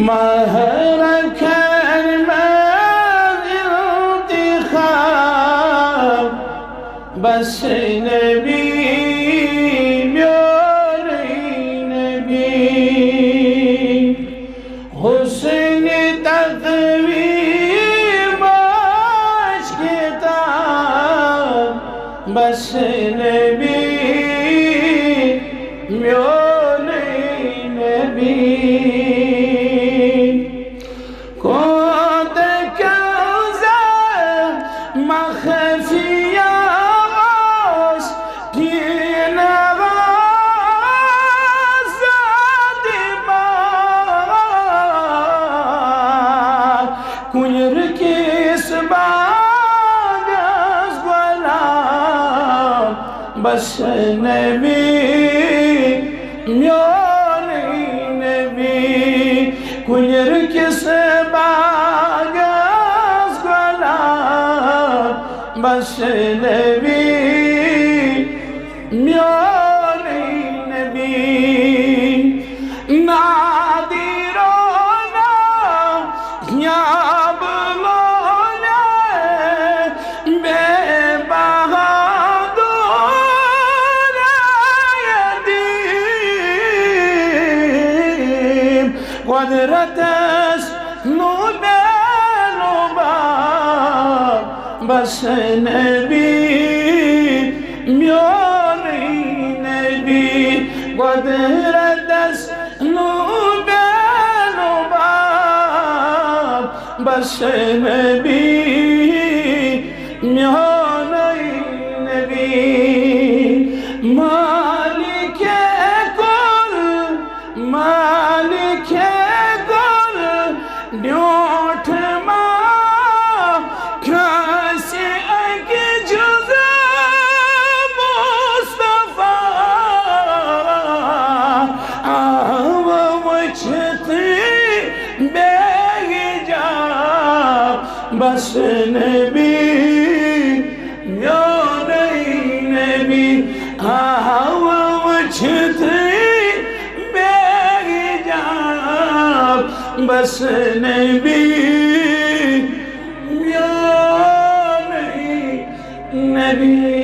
महरख इंतिखाब बस नबी म्योरे नबी हुस्न तक़वीम किताब बस नबी म्योरे नबी बस नबी म्योरे नबी कुंजर किस बागस गुलाब बस नबी म्योरे नबी नादिरोना याब लोले قدرتش نوبلوبا بس نبی میاری نبی قدرتش نوبلوبا بس نبی میاری نبی مالک کل مالک ड्यूठ माँ कैसे आगे जुज़ा मुस्तफा आव मुझते बेहिजाब बस नबी म्योरे नबी आव मुझते बस नबी म्योरे नबी।